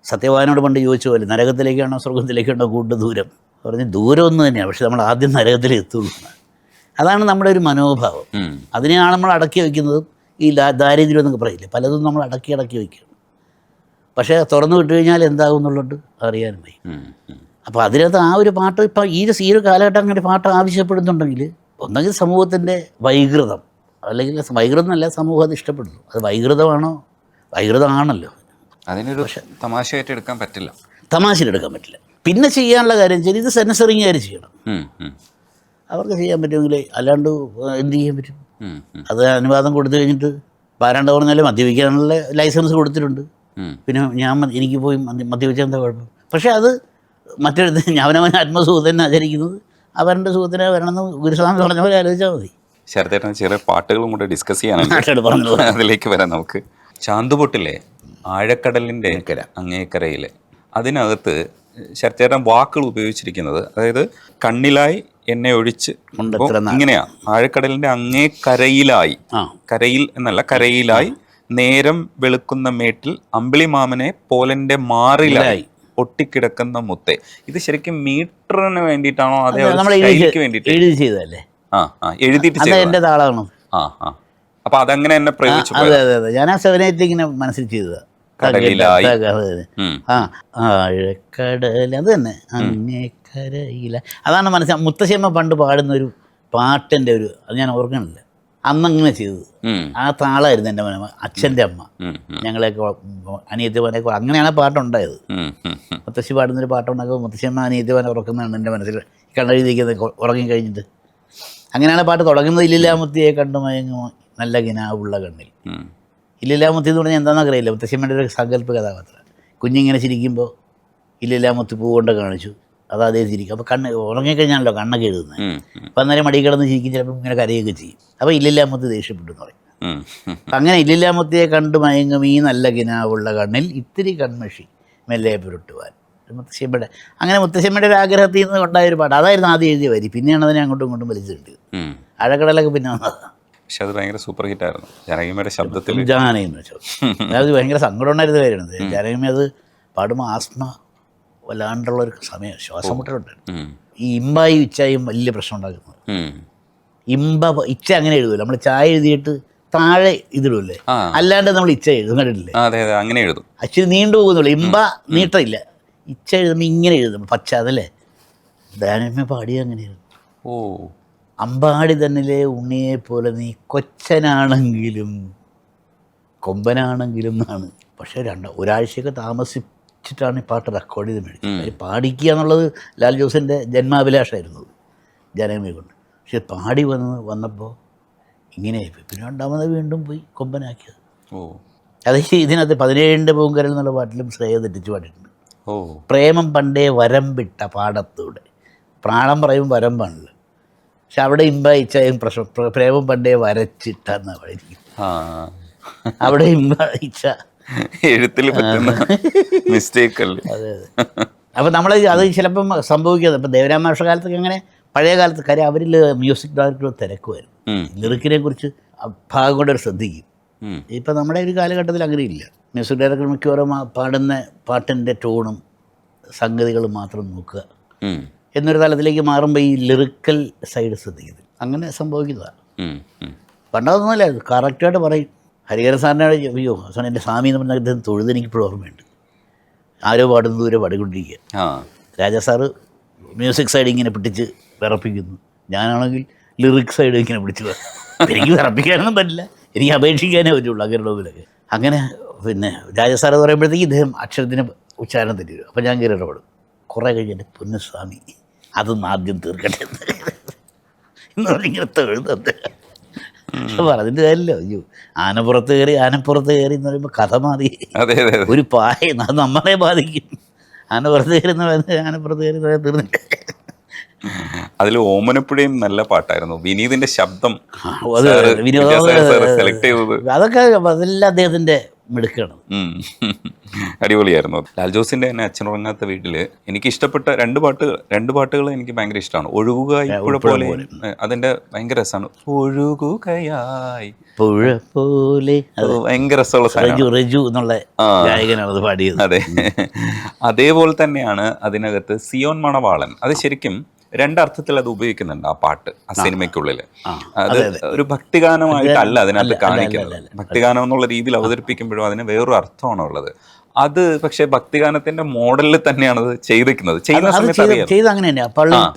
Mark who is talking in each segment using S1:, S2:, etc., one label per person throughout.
S1: സത്യവാനോട് പണ്ട് ചോദിച്ച പോലെ നരകത്തിലേക്കാണോ സ്വർഗത്തിലേക്കാണോ കൂടുതൽ ദൂരം പറഞ്ഞ് ദൂരമൊന്നും തന്നെയാണ്, പക്ഷെ നമ്മൾ ആദ്യം നരകത്തിലേ എത്തുള്ളൂ. അതാണ് നമ്മുടെ ഒരു മനോഭാവം. അതിനെയാണ് നമ്മൾ അടക്കി വയ്ക്കുന്നത്. ഈ ദാരിദ്ര്യം എന്നൊക്കെ പറയില്ലേ, പലതും നമ്മൾ അടക്കി വയ്ക്കുകയാണ്. പക്ഷേ തുറന്നു വിട്ടു കഴിഞ്ഞാൽ എന്താകും എന്നുള്ളത് അറിയാനും വയ്യ. അപ്പോൾ അതിനകത്ത് ആ ഒരു പാട്ട് ഇപ്പം ഈ ഒരു കാലഘട്ടം അങ്ങനെ പാട്ട് ആവശ്യപ്പെടുന്നുണ്ടെങ്കിൽ ഒന്നെങ്കിൽ സമൂഹത്തിൻ്റെ വൈകൃതം, അല്ലെങ്കിൽ വൈകൃതം എന്നല്ല, സമൂഹം അത് ഇഷ്ടപ്പെടുന്നു. അത് വൈകൃതമാണോ? വൈകൃതമാണല്ലോ.
S2: അതിനൊരു തമാശയായിട്ട് എടുക്കാൻ പറ്റില്ല,
S1: തമാശയിലെടുക്കാൻ പറ്റില്ല. പിന്നെ ചെയ്യാനുള്ള കാര്യം വെച്ചാൽ ഇത് സെൻസറിങ്ങുകാർ ചെയ്യണം. അവർക്ക് ചെയ്യാൻ പറ്റുമെങ്കിൽ, അല്ലാണ്ട് എന്ത് ചെയ്യാൻ പറ്റും? അത് അനുവാദം കൊടുത്തു കഴിഞ്ഞിട്ട് പാരാണ്ട് പറഞ്ഞാൽ മദ്യപിക്കാനുള്ള ലൈസൻസ് കൊടുത്തിട്ടുണ്ട്. പിന്നെ എനിക്ക് പോയി മദ്യപിച്ചാൽ എന്താ കുഴപ്പം? പക്ഷേ അത് മറ്റൊരു അവനവൻ ആത്മസുഖത്തിനെ ആചരിക്കുന്നത് അവരുടെ സുഖത്തിനെ വരണമെന്ന് ഗുരുസ്വാമി പറഞ്ഞ പോലെ ആലോചിച്ചാൽ മതി.
S2: ശരത്തേട്ടൻ ചെറിയ പാട്ടുകളും കൂടെ ഡിസ്കസ് ചെയ്യാനാണ്, അതിലേക്ക് വരാം നമുക്ക്. ചാന്തുപൊട്ടിലെ ആഴക്കടലിൻ്റെ അങ്ങേക്കരയിലെ അതിനകത്ത് ശരത്തേട്ടൻ വാക്കുകൾ ഉപയോഗിച്ചിരിക്കുന്നത്, അതായത് കണ്ണിലായി എന്നെ ഒഴിച്ച് ഇങ്ങനെയാ, ആഴക്കടലിൻ്റെ അങ്ങേക്കരയിലായി, കരയിൽ എന്നല്ല കരയിലായി നേരം വെളുക്കുന്ന മേട്ടിൽ അമ്പിളിമാമനെ പോലന്റെ മാറിലായി ഒട്ടിക്കിടക്കുന്ന മുത്തേ. ഇത് ശരിക്കും മീറ്ററിന് വേണ്ടിയിട്ടാണോ അതേ വേണ്ടിയിട്ട്
S1: ചെയ്തല്ലേ?
S2: എഴുതിയിട്ട്
S1: എന്റെ താളാണ്.
S2: അപ്പൊ അതങ്ങനെ എന്നെ പ്രയോഗിച്ചു.
S1: അതെ അതെ അതെ, ഞാൻ ആ സെവനേറ്റ് ഇങ്ങനെ മനസ്സിൽ ചെയ്തതാ.
S2: കടലിലായി
S1: ആഴക്കടൽ, അത് തന്നെ, അങ്ങേക്കരയില. അതാണ് മനസ്സിൽ. മുത്തശ്ശിയമ്മ പണ്ട് പാടുന്നൊരു പാട്ടിൻ്റെ ഒരു, അത് ഞാൻ ഓർക്കണില്ല, അന്നങ്ങനെ ചെയ്തത്. ആ താളമായിരുന്നു എൻ്റെ മനമ. അച്ഛൻ്റെ അമ്മ ഞങ്ങളെയൊക്കെ അനിയത്തിമാനൊക്കെ അങ്ങനെയാണ് പാട്ടുണ്ടായത്. മുത്തശ്ശി പാടുന്നൊരു പാട്ടുണ്ടാക്കുമ്പോൾ മുത്തശ്ശിയമ്മ അനിയത്തിമാനെ ഉറക്കുന്നതാണ് എൻ്റെ മനസ്സിൽ. കണ്ണെഴുതിക്കുന്നത് ഉറങ്ങിക്കഴിഞ്ഞിട്ട് അങ്ങനെയാണ് പാട്ട് തുടങ്ങുന്നത്. ഇല്ലില്ലാമുത്തിയെ കണ്ടു മയങ്ങുമോ നല്ല കിനാവുള്ള കണ്ണിൽ. ഇല്ലില്ലാമുത്തി എന്ന് പറഞ്ഞാൽ എന്താണെന്ന് അറിയില്ല. മുത്തശ്ശിയമ്മയുടെ ഒരു സങ്കല്പ കഥാപാത്രം. കുഞ്ഞിങ്ങനെ ചിരിക്കുമ്പോൾ ഇല്ലില്ലാമുത്തി പൂ കൊണ്ട് കാണിച്ചു, അത് അതേ ചിരിക്കും. അപ്പോൾ കണ്ണ് ഉറങ്ങിക്കഴിഞ്ഞാണല്ലോ കണ്ണൊക്കെ എഴുതുന്നത്. അപ്പം അന്നേരം മടി കിടന്ന് ചിരിക്കും, ചിലപ്പോൾ ഇങ്ങനെ കരയൊക്കെ ചെയ്യും. അപ്പോൾ ഇല്ലില്ലാമുത്തി ദേഷ്യപ്പെട്ടു എന്ന് പറയും. അങ്ങനെ ഇല്ലില്ലാമുത്തിയെ കണ്ടു മയങ്ങും ഈ നല്ല കിനാവുള്ള കണ്ണിൽ ഇത്തിരി കൺമഷി മെല്ലെ പുരട്ടുവാൻ. മുത്തശ്ശിയമ്മയുടെ അങ്ങനെ മുത്തശ്ശിയമ്മയുടെ ഒരു ആഗ്രഹത്തിൽ നിന്ന് ഉണ്ടായ ഒരു പാട്ട്. അതായിരുന്നു ആദ്യം എഴുതിയ വരി. പിന്നെയാണ് അതിനെ അങ്ങോട്ടും ഇങ്ങോട്ടും വലിച്ചു കിട്ടിയത്. ആഴക്കടലൊക്കെ പിന്നെ വന്നതാണ്.
S2: പക്ഷെ അത് ഭയങ്കര സൂപ്പർ ഹിറ്റ് ആയിരുന്നു. ജാനകിയമ്മയുടെ ശബ്ദത്തിൽ
S1: ജാനകിയെന്ന് വെച്ചാൽ അത് ഭയങ്കര സങ്കടം ഉണ്ടായിരുന്ന കാര്യമാണ്. ജാനകിയമ്മ അത് പാടുമ്പോൾ ആസ്മ വല്ലാണ്ടുള്ളൊരു സമയം, ശ്വാസം മുട്ടലുണ്ടായിരുന്നു. ഈ ഇമ്പായി ഇച്ചായും വലിയ പ്രശ്നം ഉണ്ടാക്കുന്നത്. ഇച്ച അങ്ങനെ എഴുതുമല്ലോ, നമ്മൾ ചായ എഴുതിയിട്ട് താഴെ ഇതിടുമല്ലേ, അല്ലാണ്ട് നമ്മൾ ഇച്ച എഴുതും, കണ്ടിട്ടില്ലേ?
S2: അങ്ങനെ എഴുതും.
S1: അച്ഛന് നീണ്ടു പോകുന്നുള്ളൂ, ഇമ്പ നീട്ടമില്ല. ഇച്ച എഴുതുമ്പോൾ ഇങ്ങനെ എഴുതും, പച്ച, അതല്ലേ ജാനകിയമ്മ പാടിയ അങ്ങനെയായിരുന്നു. അമ്പാടി തന്നിലെ ഉണ്ണിയെ പോലെ നീ കൊച്ചനാണെങ്കിലും കൊമ്പനാണെങ്കിലും എന്നാണ്. പക്ഷേ ഒരാഴ്ചയൊക്കെ താമസിച്ചിട്ടാണ് ഈ പാട്ട് റെക്കോർഡ് ചെയ്ത് മേടിച്ചത്. പാടിക്കുക എന്നുള്ളത് ലാൽ ജോസിൻ്റെ ജന്മാഭിലാഷമായിരുന്നു ജാനകിയമ്മയെ കൊണ്ട്. പക്ഷെ പാടി വന്നപ്പോൾ ഇങ്ങനെയായിപ്പോയി. പിന്നെ രണ്ടാമത് വീണ്ടും പോയി കൊമ്പനാക്കിയത്. അത് ഇതിനകത്ത് 17 പൂങ്കരൽ എന്നുള്ള പാട്ടിലും ശ്രേയ തെറ്റിച്ച് പാടിയിട്ടുണ്ട്. പ്രേമം പണ്ടേ വരം വിട്ട പാടത്തൂടെ, പ്രാണം പറയും വരമ്പാണല്ലോ, പക്ഷെ അവിടെ ഇമ്പായിച്ചായും പ്രശ്നം. പ്രേമം പണ്ടേ വരച്ചിട്ടെന്നാണ് പാടിയിരിക്കുന്നത്. അവിടെ ഇമ്പായിച്ച
S2: എഴുത്തിൽ മിസ്റ്റേക്ക് അല്ലേ?
S1: അതെ അതെ. അപ്പം നമ്മൾ അത് ചിലപ്പം സംഭവിക്കുന്നത് ഇപ്പം ദേവരാമ കാലത്തൊക്കെ അങ്ങനെ പഴയ കാലത്ത് കാര്യം അവരിൽ മ്യൂസിക് ഡയറക്ടർ തിരക്കുമായിരുന്നു. ലിറിക്കിനെ കുറിച്ച് ഭാഗം കൊണ്ടൊരു ശ്രദ്ധിക്കും. ഇപ്പം നമ്മുടെ ഒരു കാലഘട്ടത്തിൽ അങ്ങനെയില്ല. മ്യൂസിക് ഡയറക്ടർ മിക്കവാറും പാടുന്ന പാട്ടിൻ്റെ ടോണും സംഗതികളും മാത്രം നോക്കുക എന്നൊരു തലത്തിലേക്ക് മാറുമ്പോൾ ഈ ലിറിക്കൽ സൈഡ് ശ്രദ്ധിക്കുന്നത് അങ്ങനെ സംഭവിക്കുന്നതാണ്. പണ്ടതൊന്നുമല്ല, കറക്റ്റായിട്ട് പറയും. ഹരിഹരൻ സാറിനോട് അയ്യോ അവസാനം എൻ്റെ സ്വാമി എന്ന് പറഞ്ഞ അദ്ദേഹം തൊഴുത് എനിക്കിപ്പോഴും ഓർമ്മയുണ്ട്. ആരോ പാടുന്ന ദൂരെ പാടിക്കൊണ്ടിരിക്കുക. രാജാ സാറ് മ്യൂസിക് സൈഡ് ഇങ്ങനെ പിടിച്ച് വിറപ്പിക്കുന്നു, ഞാനാണെങ്കിൽ ലിറിക് സൈഡ് ഇങ്ങനെ പിടിച്ച്. എനിക്ക് വിറപ്പിക്കാനൊന്നും പറ്റില്ല, എനിക്ക് അപേക്ഷിക്കാനേ പറ്റുള്ളൂ അങ്ങനെയുള്ള മുമ്പിലൊക്കെ. അങ്ങനെ പിന്നെ രാജാ സാർ എന്ന് പറയുമ്പോഴത്തേക്ക് ഇദ്ദേഹം അക്ഷരത്തിന് ഉച്ചാരണം തെറ്റി വരും. അപ്പം ഞാൻ കയറി ഇടപെടും. കുറേ കഴിഞ്ഞിട്ട് പൊന്നുസ്വാമി അതൊന്ന് ആദ്യം തീർക്കട്ടെ എന്ന് പറഞ്ഞിങ്ങനെ തൊഴുന്നത്. പറഞ്ഞിട്ട് കാര്യമില്ലോ. അയ്യോ ആനപ്പുറത്ത് കയറി എന്ന് പറയുമ്പോൾ കഥ മാറി. ഒരു പായ അത് നമ്മളെ ബാധിക്കും. ആനപ്പുറത്ത് കയറി തീർന്നിട്ട്.
S2: അതിൽ ഓമനപ്പുഴയും നല്ല പാട്ടായിരുന്നു. വിനീതിന്റെ ശബ്ദം
S1: അതൊക്കെ അതെല്ലാം അദ്ദേഹത്തിൻ്റെ മിടുക്കാണ്.
S2: അടിപൊളിയായിരുന്നു. ലാൽ ജോസിന്റെ തന്നെ അച്ഛനുറങ്ങാത്ത വീട്ടില് എനിക്ക് ഇഷ്ടപ്പെട്ട രണ്ട് പാട്ടുകൾ എനിക്ക് ഭയങ്കര ഇഷ്ടമാണ്. ഒഴുകുകയായി പുഴ പോലെ, അതിന്റെ ഭയങ്കര രസമാണ്. ഒഴുകുകയായി
S1: പുഴ പോലെ,
S2: ഭയങ്കര രസമുള്ള സാധനം.
S1: റജു എന്നുള്ള ഗായകനാണ് അത് പാടിയത്.
S2: അതെ, അതേപോലെ തന്നെയാണ് അതിനകത്ത് സിയോൻ മണവാളൻ. അത് ശരിക്കും രണ്ടർത്ഥത്തിൽ അത് ഉപയോഗിക്കുന്നുണ്ട് ആ പാട്ട്, ആ സിനിമയ്ക്കുള്ളിൽ. അത് ഒരു ഭക്തിഗാനമായിട്ടല്ല അതിനകത്ത് കാണിക്കുന്നത്. ഭക്തിഗാനം എന്നുള്ള രീതിയിൽ അവതരിപ്പിക്കുമ്പോഴും അതിന് വേറൊരു അർത്ഥമാണ് ഉള്ളത്. അത് പക്ഷെ ഭക്തിഗാനത്തിന്റെ മോഡലിൽ തന്നെയാണ് അത് ചെയ്തിരിക്കുന്നത്.
S1: ചെയ്ത് അങ്ങനെ തന്നെയാ.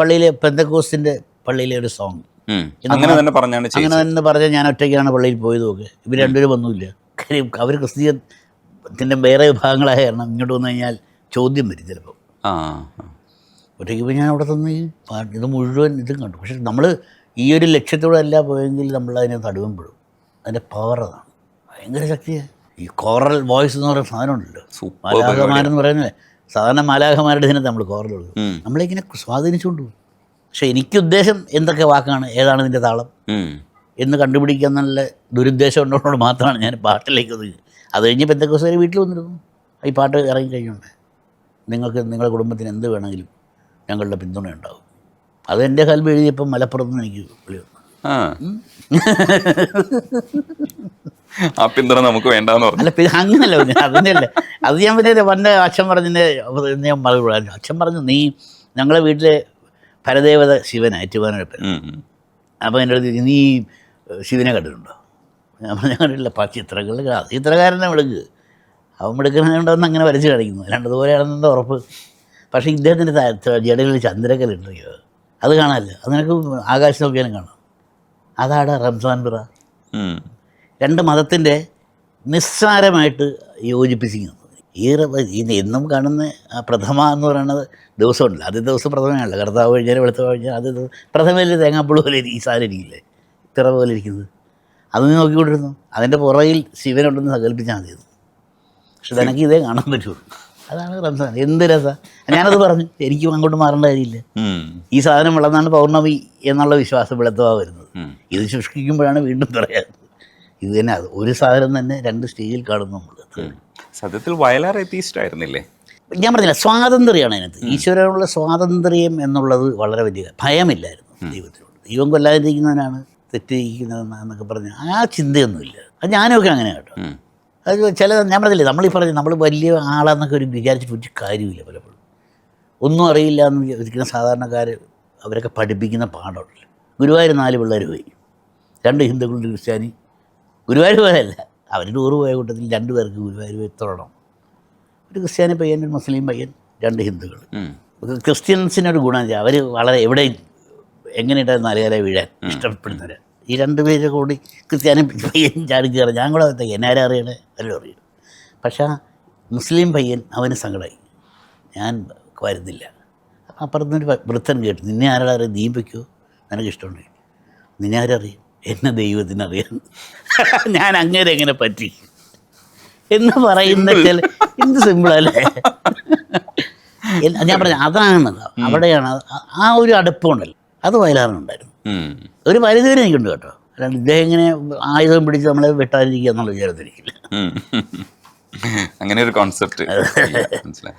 S1: പള്ളിയിലെ പെന്തക്കോസ്തിന്റെ പള്ളിയിലെ ഒരു സോങ്
S2: അങ്ങനെ തന്നെ പറഞ്ഞാണ്.
S1: അങ്ങനെ തന്നെ പറഞ്ഞാൽ ഞാൻ ഒറ്റയ്ക്കാണ് പള്ളിയിൽ പോയത് നോക്ക്. ഇവർ രണ്ടുപേരും ഒന്നുമില്ല. കാര്യം അവർ ക്രിസ്തീയത്തിൻ്റെ വേറെ വിഭാഗങ്ങളായ കാരണം ഇങ്ങോട്ട് വന്നു കഴിഞ്ഞാൽ ചോദ്യം വരും ചിലപ്പോൾ. ഒറ്റയ്ക്ക് പോയി ഞാൻ അവിടെ തന്ന് ഈ പാട്ട് ഇത് മുഴുവൻ ഇതും കണ്ടു. പക്ഷെ നമ്മൾ ഈ ഒരു ലക്ഷ്യത്തോടെ അല്ല പോയെങ്കിൽ നമ്മൾ അതിനെ തടുവുമ്പോഴും അതിൻ്റെ പവർ അതാണ്, ഭയങ്കര ശക്തിയാണ്. ഈ കോറൽ വോയിസ് എന്ന് പറയുന്ന സാധനം ഉണ്ടല്ലോ, മാലാഖമാരെന്ന് പറയുന്നത്. സാധാരണ മാലാഖമാരുടെ ഇതിനകത്ത് നമ്മൾ കോറൽ ഉള്ളത് നമ്മളിങ്ങനെ സ്വാധീനിച്ചുകൊണ്ട് പോകും. പക്ഷെ എനിക്ക് ഉദ്ദേശം എന്തൊക്കെ വാക്കാണ്, ഏതാണ് ഇതിൻ്റെ താളം എന്ന് കണ്ടുപിടിക്കാൻ നല്ല ദുരുദ്ദേശം ഉള്ളതുകൊണ്ട് മാത്രമാണ് ഞാൻ പാട്ടിലേക്ക് ഒതുങ്ങി. അത് കഴിഞ്ഞ് പെന്തക്കോസ്തുകാർ വീട്ടിൽ വന്നിരുന്നു. ഈ പാട്ട് ഇറങ്ങി കഴിഞ്ഞുകൊണ്ട് നിങ്ങൾക്ക് നിങ്ങളുടെ കുടുംബത്തിന് എന്ത് വേണമെങ്കിലും ഞങ്ങളുടെ പിന്തുണ ഉണ്ടാകും. അത് എൻ്റെ കൽബ് എഴുതിയപ്പം മലപ്പുറത്ത് നിന്ന് എനിക്ക് വിളി വന്നു.
S2: ആ പിന്തുണ നമുക്ക് വേണ്ടെന്ന് പറഞ്ഞു.
S1: അല്ല, പിന്നെ അങ്ങനല്ല, അതിൻ്റെ അല്ലേ അത് ഞാൻ പിന്നെ പണ്ട് അച്ഛൻ പറഞ്ഞതിൻ്റെ ഞാൻ മറുപടി. അച്ഛൻ പറഞ്ഞു, നീ ഞങ്ങളെ വീട്ടിലെ പരദേവത ശിവനാണ്, ഏറ്റുമാനൂരപ്പൻ. അപ്പോൾ എൻ്റെ അടുത്ത് നീ ശിവനെ കണ്ടിട്ടുണ്ടോ? ഞാൻ പറഞ്ഞു കണ്ടിട്ടില്ല. ചിത്രങ്ങളിൽ ചിത്രകാരനെ വിളിക്ക്, അവൻ വിളിക്കുന്നതുകൊണ്ടൊന്നും അങ്ങനെ വരച്ച് കാണിക്കുന്നു, രണ്ടതുപോലെയാണെന്നെന്താ ഉറപ്പ്. പക്ഷേ ഇദ്ദേഹത്തിൻ്റെ ജടയിൽ ചന്ദ്രക്കലുണ്ടോ, അത് കാണാമല്ലോ. അത് നിനക്ക് ആകാശം നോക്കിയാലും കാണാം. അതാണ് റംസാൻ പിറ. രണ്ട് മതത്തിൻ്റെ നിസ്സാരമായിട്ട് യോജിപ്പിച്ചിരിക്കുന്നത്. ഈ എന്നും കാണുന്ന പ്രഥമ എന്ന് പറയുന്നത് ദിവസമുണ്ടല്ലോ, ആദ്യ ദിവസം പ്രഥമയല്ല. കർത്താവ് കഴിഞ്ഞാൽ വെളുത്ത കഴിഞ്ഞാൽ ആദ്യ ദിവസം പ്രഥമയിൽ തേങ്ങാപ്പുള് പോലെ ഈ സാധനം ഇരിക്കില്ലേ, ഇത്ര പോലെ ഇരിക്കുന്നത്. അത് നീ നോക്കിക്കൊണ്ടിരുന്നു. അതിൻ്റെ പുറകിൽ ശിവനുണ്ടെന്ന് സങ്കല്പിച്ചാൽ മതി. പക്ഷെ തനിക്ക് ഇതേ കാണാൻ പറ്റുള്ളൂ. അതാണ് റംസാൻ. എന്ത് രസമാണ്. ഞാനത് പറഞ്ഞു, എനിക്കും അങ്ങോട്ട് മാറേണ്ട കാര്യമില്ല. ഈ സാധനം വിളന്നാണ് പൗർണമി എന്നുള്ള വിശ്വാസം വെളുത്തവാ വരുന്നത്. ഇത് ശുഷ്കിക്കുമ്പോഴാണ് വീണ്ടും പറയാറ്. ഇത് തന്നെ, അത് ഒരു സാധനം തന്നെ രണ്ട് സ്റ്റേജിൽ കാണുന്നു നമ്മൾ.
S2: സത്യത്തിൽ വയലാർ എത്തീസ്റ്റ് ആയിരുന്നില്ലേ?
S1: ഞാൻ പറഞ്ഞില്ല, സ്വാതന്ത്ര്യമാണ് അതിനകത്ത്. ഈശ്വരനുള്ള സ്വാതന്ത്ര്യം എന്നുള്ളത് വളരെ വലിയ ഭയമില്ലായിരുന്നു ദൈവത്തിനോട്. ദൈവം കൊല്ലാതിരിക്കുന്നവനാണ് തെറ്റിയിരിക്കുന്നതെന്നൊക്കെ പറഞ്ഞ് ആ ചിന്തയൊന്നുമില്ല. അത് ഞാനൊക്കെ അങ്ങനെ കേട്ടോ. അത് ഞാൻ പറഞ്ഞില്ലേ, നമ്മളീ പറഞ്ഞ് നമ്മൾ വലിയ ആളാന്നൊക്കെ ഒരു വിചാരിച്ചിട്ട് ഒരു കാര്യമില്ല. പലപ്പോഴും ഒന്നും അറിയില്ല എന്ന് വിചാരിക്കുന്ന സാധാരണക്കാർ അവരൊക്കെ പഠിപ്പിക്കുന്ന പാഠമുണ്ടല്ലോ. ഗുരുവായൂർ 4 പിള്ളേർ പോയി, 2 ഹിന്ദുക്കളും ക്രിസ്ത്യാനി. ഗുരുവായൂർ പോയല്ല, അവർ ടൂറ് പോയ കൂട്ടത്തിൽ 2 പേർക്ക് ഗുരുവായൂർ പോയി തൊഴണം. ഒരു ക്രിസ്ത്യാനി പയ്യൻ, ഒരു മുസ്ലിം പയ്യൻ, 2 ഹിന്ദുക്കൾ. ക്രിസ്ത്യൻസിനൊരു ഗുണം വെച്ചാൽ അവർ വളരെ എവിടെയും എങ്ങനെയിട്ടാണ് നാലുകാരെ വീഴാൻ ഇഷ്ടപ്പെടുന്നവർ. ഈ 2 പേര് കൂടി ക്രിസ്ത്യാനി പയ്യൻ ചാടി കയറി. ഞാൻ കൂടെ എന്നാരും അറിയണേ എല്ലാം അറിയും. പക്ഷേ മുസ്ലിം പയ്യൻ അവന് സങ്കടമായി, ഞാൻ വരുന്നില്ല. അപ്പുറത്തുനിന്നൊരു വൃത്തൻ കേട്ടു, നിന്നെ ആരാ അറിയാം, നീ വയ്ക്കുമോ, നിനക്ക് ഇഷ്ടമുണ്ടെങ്കിൽ. നിന്നെ ആരറിയാം, എന്നെ ദൈവത്തിനറിയാം. ഞാൻ അങ്ങനെ എങ്ങനെ പറ്റി എന്ന് പറയുന്ന ചില എന്ത് സിമ്പിളല്ലേ. ഞാൻ പറഞ്ഞ അതാണ്, അവിടെയാണ് ആ ഒരു അടുപ്പമുണ്ടല്ലോ, അത് വയലാറിനുണ്ടായിരുന്നു. ഒരു പരിധി വരെ എനിക്കുണ്ട് കേട്ടോ. അല്ലാണ്ട് ഇദ്ദേഹം ഇങ്ങനെ ആയുധം പിടിച്ച് നമ്മളെ വെട്ടാതിരിക്കുക എന്നുള്ള വിചാരത്തിരിക്കില്ല.
S2: അങ്ങനെ ഒരു കോൺസെപ്റ്റ് മനസ്സിലായി.